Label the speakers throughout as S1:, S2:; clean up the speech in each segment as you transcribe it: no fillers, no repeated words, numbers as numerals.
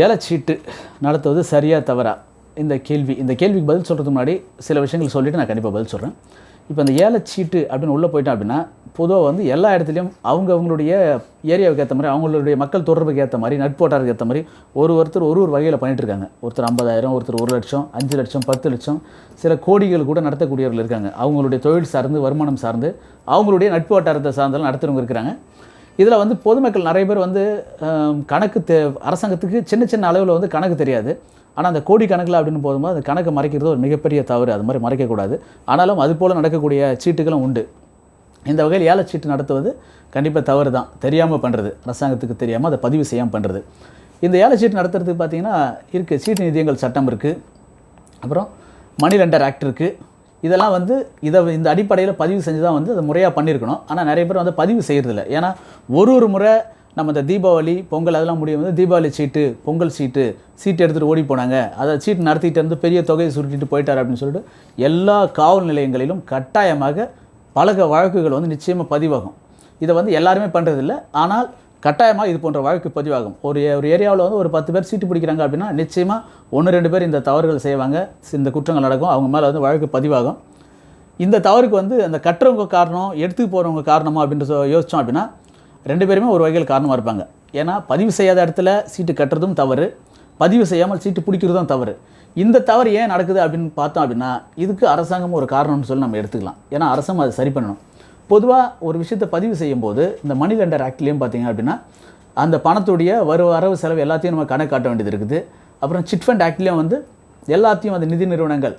S1: ஏலச்சீட்டு நடத்துவது சரியா தவறா இந்த கேள்விக்கு பதில் சொல்கிறதுக்கு முன்னாடி சில விஷயங்கள் சொல்லிவிட்டு நான் கண்டிப்பாக பதில் சொல்கிறேன். இப்போ இந்த ஏலச்சீட்டு அப்படின்னு உள்ளே போயிட்டோம் அப்படின்னா பொதுவாக வந்து எல்லா இடத்துலையும் அவங்களுடைய ஏரியாவுக்கு ஏற்ற மாதிரி அவங்களுடைய மக்கள் தொடர்புக்கு ஏற்ற மாதிரி நட்போட்டாருக்கு ஏற்ற மாதிரி ஒருத்தர் ஒரு வகையில் பண்ணிகிட்ருக்காங்க. ஒருத்தர் 50,000, ஒருத்தர் 1 லட்சம், 5 லட்சம், 10 லட்சம், சில கோடிகள் கூட நடத்தக்கூடியவர்கள் இருக்காங்க. அவங்களுடைய தொழில் சார்ந்து வருமானம் சார்ந்து அவங்களுடைய நட்பு வட்டாரத்தை சார்ந்தெல்லாம் நடத்துகிறவங்க இருக்கிறாங்க. இதில் வந்து பொதுமக்கள் நிறைய பேர் வந்து கணக்கு அரசாங்கத்துக்கு சின்ன அளவில் வந்து கணக்கு தெரியாது. ஆனால் அந்த கோடி கணக்கில் அப்படின்னு போகும்போது அந்த கணக்கை மறைக்கிறது ஒரு மிகப்பெரிய தவறு. அது மாதிரி மறைக்கக்கூடாது. ஆனாலும் அது போல் நடக்கக்கூடிய சீட்டுகளும் உண்டு. இந்த வகையில் ஏலச்சீட்டு நடத்துவது கண்டிப்பாக தவறு தான். தெரியாமல் பண்ணுறது, அரசாங்கத்துக்கு தெரியாமல் அதை பதிவு செய்யாமல் பண்ணுறது. இந்த ஏலச்சீட்டு நடத்துறதுக்கு பார்த்திங்கன்னா இருக்குது, சீட்டு நிதியங்கள் சட்டம் இருக்குது, அப்புறம் மணி லெண்டர் ஆக்ட் இருக்குது. இதெல்லாம் வந்து இந்த அடிப்படையில் பதிவு செஞ்சு தான் வந்து அதை முறையாக பண்ணியிருக்கணும். ஆனால் நிறைய பேர் வந்து பதிவு செய்கிறதில்ல. ஏன்னா ஒரு முறை நம்ம இந்த தீபாவளி, பொங்கல் அதெல்லாம் முடியும் வந்து தீபாவளி சீட்டு, பொங்கல் சீட்டு எடுத்துகிட்டு ஓடி போனாங்க, அதை சீட்டு நடத்திட்டு இருந்து பெரிய தொகையை சுருட்டிட்டு போயிட்டார் அப்படின்னு சொல்லிட்டு எல்லா காவல் நிலையங்களிலும் கட்டாயமாக பல வழக்குகள் வந்து நிச்சயமாக பதிவாகும். இதை வந்து எல்லாருமே பண்ணுறதில்ல. ஆனால் கட்டாயமாக இது போன்ற வழக்கு பதிவாகும். ஒரு ஏரியாவில் வந்து ஒரு 10 பேர் சீட்டு பிடிக்கிறாங்க அப்படின்னா நிச்சயமாக 1-2 பேர் இந்த தவறுகள் செய்வாங்க, இந்த குற்றங்கள் நடக்கும், அவங்க மேலே வந்து வழக்கு பதிவாகும். இந்த தவறுக்கு வந்து அந்த கட்டுறவங்க காரணம், எடுத்துக்கு போகிறவங்க காரணமா அப்படின்ட்டு யோசித்தோம் அப்படின்னா 2 பேருமே ஒரு வகையில் காரணமாக இருப்பாங்க. ஏன்னா பதிவு செய்யாத இடத்துல சீட்டு கட்டுறதும் தவறு, பதிவு செய்யாமல் சீட்டு பிடிக்கிறதும் தவறு. இந்த தவறு ஏன் நடக்குது அப்படின்னு பார்த்தோம் அப்படின்னா இதுக்கு அரசாங்கம் ஒரு காரணம்னு சொல்லி நம்ம எடுத்துக்கலாம். ஏன்னா அரசாங்கம் அதை சரி பண்ணணும். பொதுவாக ஒரு விஷயத்தை பதிவு செய்யும்போது இந்த மணி லெண்டர் ஆக்ட்லேயும் பார்த்திங்க அப்படின்னா அந்த பணத்துடைய வரவு செலவு எல்லாத்தையும் நம்ம கணக்கு காட்ட வேண்டியது இருக்குது. அப்புறம் சிட் ஃபண்ட் ஆக்ட்லேயும் வந்து எல்லாத்தையும் அந்த நிதி நிறுவனங்கள்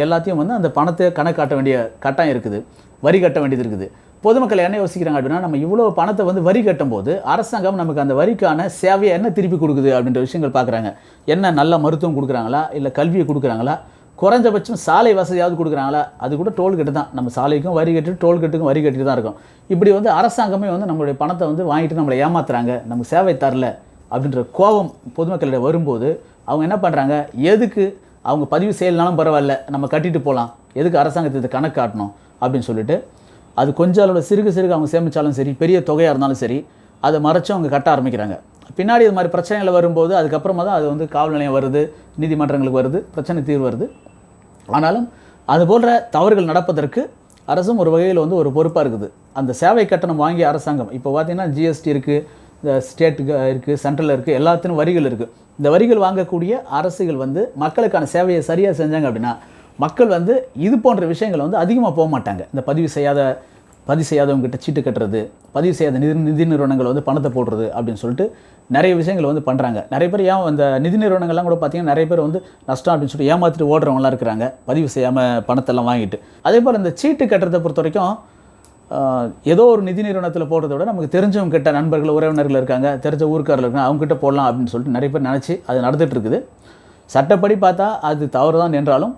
S1: எல்லாத்தையும் வந்து அந்த பணத்தை கணக்கு காட்ட வேண்டிய கட்டாயம் இருக்குது, வரி கட்ட வேண்டியது இருக்குது. பொதுமக்கள் என்ன யோசிக்கிறாங்க அப்படின்னா நம்ம இவ்வளோ பணத்தை வந்து வரி கட்டும்போது அரசாங்கம் நமக்கு அந்த வரிக்கான சேவையை என்ன திருப்பி கொடுக்குது அப்படின்ற விஷயங்கள் பார்க்குறாங்க. என்ன நல்ல மருத்துவம் கொடுக்குறாங்களா, இல்லை கல்வியை கொடுக்குறாங்களா, குறைஞ்சபட்சம் சாலை வசதியாவது கொடுக்குறாங்களா, அது கூட டோல்கேட்டு தான். நம்ம சாலைக்கும் வரி கட்டிட்டு டோல்கேட்டுக்கும் வரி கட்டிட்டு தான் இருக்கும். இப்படி வந்து அரசாங்கமே வந்து நம்மளுடைய பணத்தை வந்து வாங்கிட்டு நம்மளை ஏமாத்துறாங்க, நமக்கு சேவை தரல அப்படின்ற கோபம் பொதுமக்களிடம் வரும்போது அவங்க என்ன பண்ணுறாங்க, எதுக்கு அவங்க பதிவு செய்யலனாலும் பரவாயில்ல நம்ம கட்டிட்டு போகலாம், எதுக்கு அரசாங்கத்தை கணக்கு காட்டணும் அப்படின்னு சொல்லிட்டு அது கொஞ்சம் அளவில் சிறுக அவங்க சேமித்தாலும் சரி, பெரிய தொகையாக இருந்தாலும் சரி, அதை மறைச்சு அவங்க கட்ட ஆரம்பிக்கிறாங்க. பின்னாடி இது மாதிரி பிரச்சனைகள் வரும்போது அதுக்கப்புறமா தான் அது வந்து காவல் நிலையம் வருது, நீதிமன்றங்களுக்கு வருது, பிரச்சனை தீர்வு வருது. ஆனாலும் அது போன்ற தவறுகள் நடப்பதற்கு அரசும் ஒரு வகையில் வந்து ஒரு பொறுப்பாக இருக்குது. அந்த சேவை கட்டணம் வாங்கிய அரசாங்கம் இப்போ பார்த்திங்கன்னா ஜிஎஸ்டி இருக்குது, இந்த ஸ்டேட்டுக்கு இருக்குது, சென்ட்ரலில் இருக்குது, எல்லாத்திலும் வரிகள் இருக்குது. இந்த வரிகள் வாங்கக்கூடிய அரசுகள் வந்து மக்களுக்கான சேவையை சரியாக செஞ்சாங்க அப்படின்னா மக்கள் வந்து இது போன்ற விஷயங்கள் வந்து அதிகமாக போக மாட்டாங்க. இந்த பதிவு செய்யாதவங்ககிட்ட சீட்டு கட்டுறது, பதிவு செய்யாத நிதி நிறுவனங்கள் வந்து பணத்தை போடுறது அப்படின்னு சொல்லிட்டு நிறைய விஷயங்கள் வந்து பண்ணுறாங்க. நிறைய பேர் அந்த நிதி நிறுவனங்கள்லாம் கூட பார்த்திங்கன்னா நிறைய பேர் வந்து நஷ்டம் அப்படின்னு சொல்லிட்டு ஏமாற்றிட்டு ஓடுறவங்களாம் இருக்கிறாங்க, பதிவு செய்யாமல் பணத்தெல்லாம் வாங்கிட்டு. அதே போல் இந்த சீட்டு கட்டுறதை பொறுத்த வரைக்கும் ஏதோ ஒரு நிதி நிறுவனத்தில் போடுறத விட நமக்கு தெரிஞ்சவங்க கிட்ட நண்பர்கள், உறவினர்கள் இருக்காங்க, தெரிஞ்ச ஊருக்காரில் இருக்காங்க, அவங்ககிட்ட போடலாம் அப்படின்னு சொல்லிட்டு நிறைய பேர் நினச்சி அது நடந்துகிட்டு இருக்குது. சட்டப்படி பார்த்தா அது தவறு தான் என்றாலும்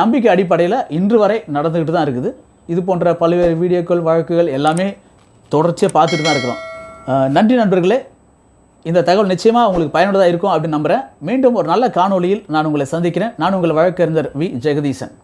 S1: நம்பிக்கை அடிப்படையில் இன்று வரை நடந்துக்கிட்டு தான் இருக்குது. இது போன்ற பல்வேறு வீடியோக்கள், வழக்குகள் எல்லாமே தொடர்ச்சியாக பார்த்துட்டு தான் இருக்கிறோம். நன்றி நண்பர்களே. இந்த தகவல் நிச்சயமாக உங்களுக்கு பயனுள்ளதாக இருக்கும் அப்படின்னு நம்புகிறேன். மீண்டும் ஒரு நல்ல காணொளியில் நான் உங்களை சந்திக்கிறேன். நான் உங்கள் வழக்கறிஞர் வி. ஜெகதீசன்.